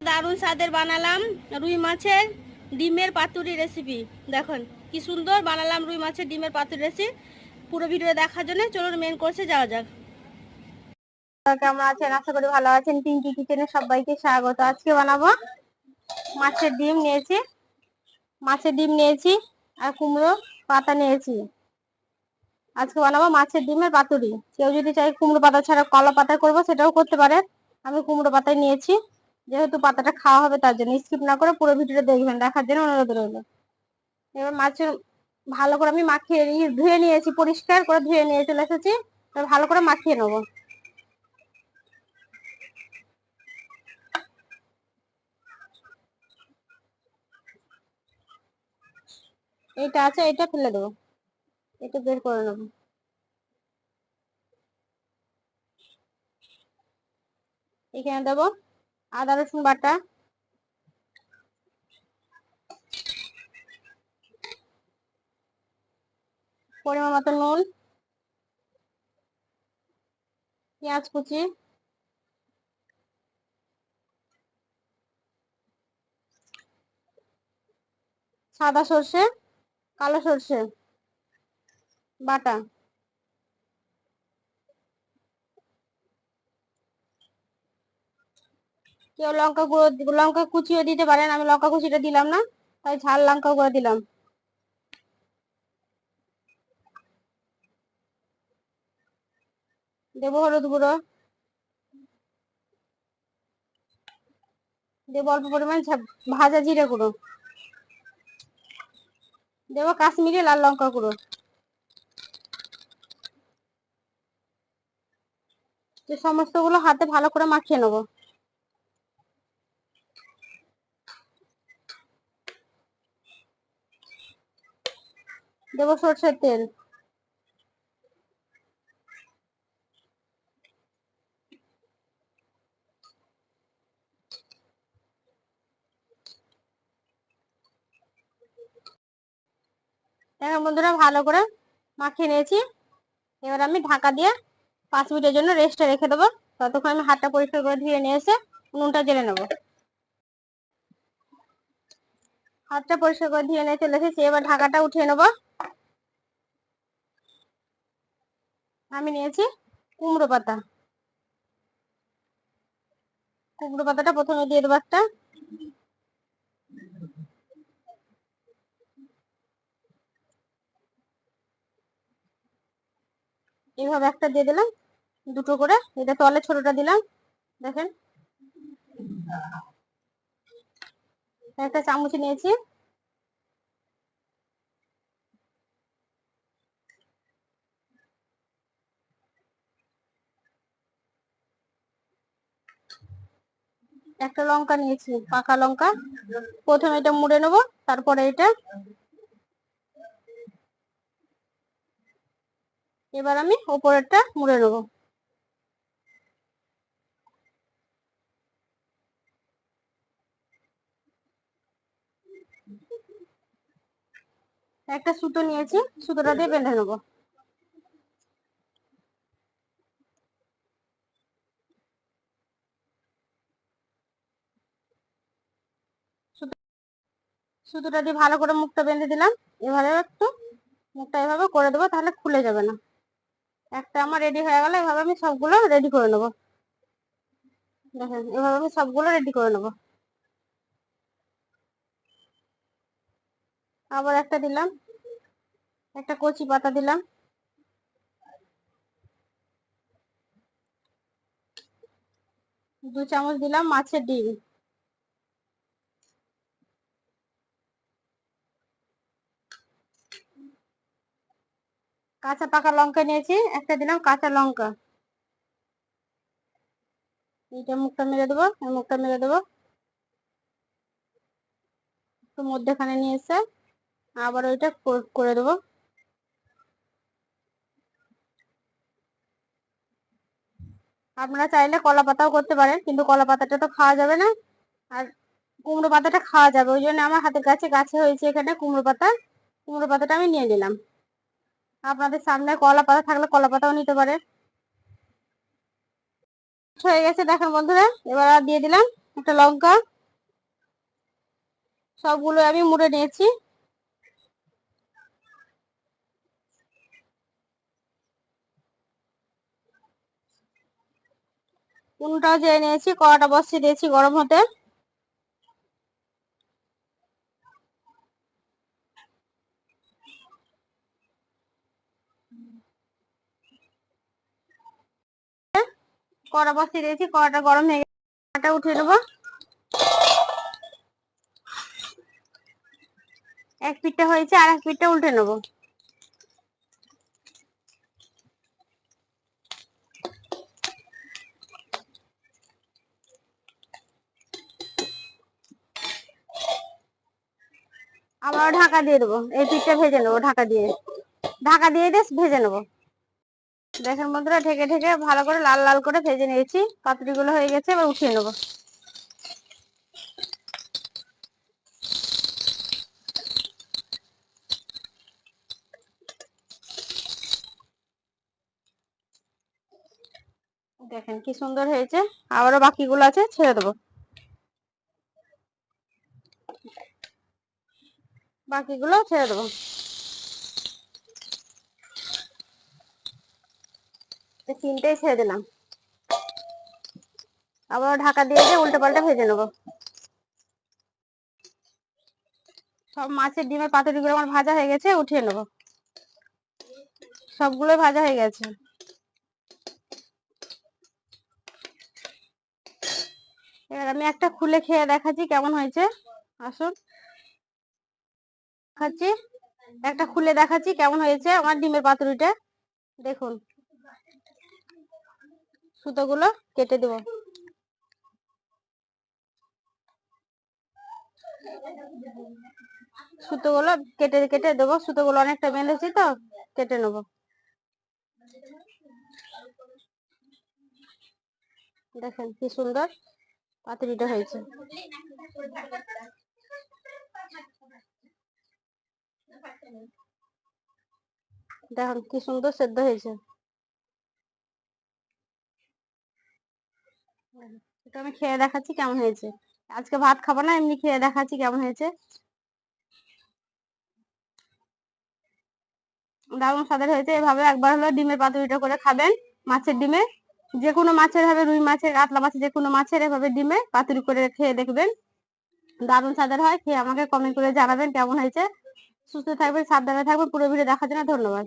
দারুণ স্বাদের বানালাম রুই মাছের ডিমের পাতুরি রেসিপি। দেখুন কি সুন্দর বানালাম রুই মাছের ডিমের পাতুরি রেসিপি। পুরো ভিডিও দেখার জন্য চলুন মেন কোর্সে যাওয়া যাক। কেমন আছেন? আশা করি ভালো আছেন। পিঙ্কি কিচেনে সবাইকে স্বাগত। আজকে বানাবো মাছের ডিম নিয়েছি আর কুমড়ো পাতা নিয়েছি। আজকে বানাবো মাছের ডিমের পাতুরি। কেউ যদি চাই কুমড়ো পাতা ছাড়া কলা পাতা করবো সেটাও করতে পারে। আমি কুমড়ো পাতায় নিয়েছি, যেহেতু পাতাটা খাওয়া হবে তার জন্য। স্কিপ না করে পুরো ভিডিওটা দেখবেন, দেখার জন্য অনুরোধ রইল। এবার মাছের ভালো করে আমি মাখিয়ে ধুয়ে নিয়েছি, পরিষ্কার করে ধুয়ে নিয়ে চলে এসেছি। ভালো করে মাখিয়ে নেবো। এইটা আছে, এটা ফেলে দেবো, এটা বের করে নেবো। এখানে দেবো আদা রসুন বাটা, পরিমাণ মতো নুন, পেঁয়াজ কুচি, সাদা সর্ষে, কালো সর্ষে বাটা, কেউ লঙ্কা গুঁড়ো লঙ্কা কুচিও দিতে পারেন। আমি লঙ্কা কুচিটা দিলাম না, তাই ঝাল লঙ্কা গুঁড়ো দিলাম। দেবো হলুদ গুঁড়ো, দেবো অল্প পরিমাণ ভাজা জিরে গুঁড়ো, দেবো কাশ্মীরি লাল লঙ্কা গুঁড়ো। সমস্ত গুলো হাতে ভালো করে মাখিয়ে নেবো। দেবো সরষের তেল, এখন বন্ধুরা ভালো করে মাখিয়ে নিয়েছি। এবার আমি ঢাকা দিয়ে 5 মিনিটের জন্য রেস্টে রেখে দেবো। ততক্ষণ আমি হাতটা পরিষ্কার করে ধুয়ে নিয়ে এসে নুনটা জেলে নেবো। হাতটা পরিষ্কার করে ধুয়ে নিয়ে চলে এসেছি, এবার ঢাকাটা উঠিয়ে নেবো। আমি নিয়েছি কুমড়ো পাতা। কুমড়ো পাতাটা প্রথমে দিয়ে দেবো একটা, এইভাবে একটা দিয়ে দিলাম, দুটো করে। এটা তলে ছোটটা দিলাম, দেখেন। একটা চামচ নিয়েছি, একটা লঙ্কা নিয়েছি, পাকা লঙ্কা। প্রথমে এটা মুড়ে নেবো, তারপরে এটা। এবার আমি ওপরেরটা মুড়ে নেবো। একটা সুতো নিয়েছি, সুতোটা দিয়ে বেঁধে নেবো। সুতোটা দিয়ে ভালো করে মুখটা বেঁধে দিলাম। এভাবে একটু মুখটা এভাবে করে দেবো, তাহলে খুলে যাবে না। একটা আমার রেডি হয়ে গেল। এভাবে আমি সবগুলো রেডি করে নেবো। দেখেন, এভাবে আমি সবগুলো রেডি করে নেবো। আবার একটা দিলাম, একটা কচি পাতা দিলাম, দু চামচ দিলাম মাছের ডিম, কাঁচা পাকা লঙ্কা নিয়েছি, একটা দিলাম কাঁচা লঙ্কা। এইটা মুখটা মেরে দেবো, মুখটা মেরে দেবো, একটু মধ্যখানে নিয়ে এসে আবার ওইটা করে দেবো। আপনারা চাইলে কলা পাতাও করতে পারেন, কিন্তু কলা পাতাটা তো খাওয়া যাবে না, আর কুমড়ো পাতাটা খাওয়া যাবে। ওই জন্য আমার হাতের কাছে গাছে হয়েছে এখানে কুমড়ো পাতা। কুমড়ো পাতাটা আমি নিয়ে নিলাম। আপনাদের সামনে কলা পাতা থাকলে কলা পাতাও নিতে পারে। হয়ে গেছে দেখেন বন্ধুরা, এবার আর দিয়ে দিলাম একটা লঙ্কা, সবগুলো আমি মুড়ে নিয়েছি। উনুনটাও জেলে নিয়েছি, কড়াটা বসিয়ে দিয়েছি গরম হতে। কড়া বসিয়ে দিয়েছি, কড়াটা গরম হয়ে গেছে, কড়াটা উঠিয়ে নেবো। এক পিঠটা হয়েছে, আর এক পিঠটা উল্টে নেবো। আবার ঢাকা দিয়ে দেবো, এই পিঠটা ভেজে নেবো ঢাকা দিয়ে। ঢাকা দিয়ে ভেজে নেবো। দেখেন বন্ধুরা, ঢেকে ঢেকে ভালো করে লাল লাল করে ভেজে নিয়েছি। পাতুরিগুলো হয়ে গেছে, এবার উঠিয়ে নেবো। দেখেন কি সুন্দর হয়েছে। আবারও বাকিগুলো আছে, ছেড়ে দেবো। বাকিগুলো ছেড়ে দেবো। তিনটেই ছেড়ে দিলাম। আবার ঢাকা দিয়ে উল্টে পাল্টে ভেজে নেবো। সব মাছের ডিমের পাতুরিগুলো আমার ভাজা হয়ে গেছে, উঠিয়ে নেবো। সবগুলোই ভাজা হয়ে গেছে। এবার আমি একটা খুলে খেয়ে দেখাচ্ছি কেমন হয়েছে। আসুন খাচ্ছি, একটা খুলে দেখাচ্ছি কেমন হয়েছে আমার ডিমের পাতুরিটা। দেখুন, সুতোগুলো কেটে দেবো। সুতোগুলো কেটে কেটে দেবো, সুতোগুলো অনেকটা বেঁধেছি তো, কেটে নেবো। দেখেন কি সুন্দর পাতুরিটা হয়েছে। দেখুন কি সুন্দর সেদ্ধ হয়েছে। এটা আমি খেয়ে দেখাচ্ছি কেমন হয়েছে। আজকে ভাত খাবো না, এমনি খেয়ে দেখাচ্ছি কেমন হয়েছে। দারুণ স্বাদের হয়েছে। এভাবে একবার হলো ডিমের পাতুরিটা করে খাবেন। মাছের ডিমে, যে কোনো মাছের হবে, রুই মাছের, কাতলা মাছের, যে কোনো মাছের এভাবে ডিমে পাতুরি করে খেয়ে দেখবেন। দারুণ স্বাদের হয়। খেয়ে আমাকে কমেন্ট করে জানাবেন কেমন হয়েছে। সুস্থ থাকবেন, সাবধানে থাকবেন। পুরো ভিডিও দেখার জন্য ধন্যবাদ।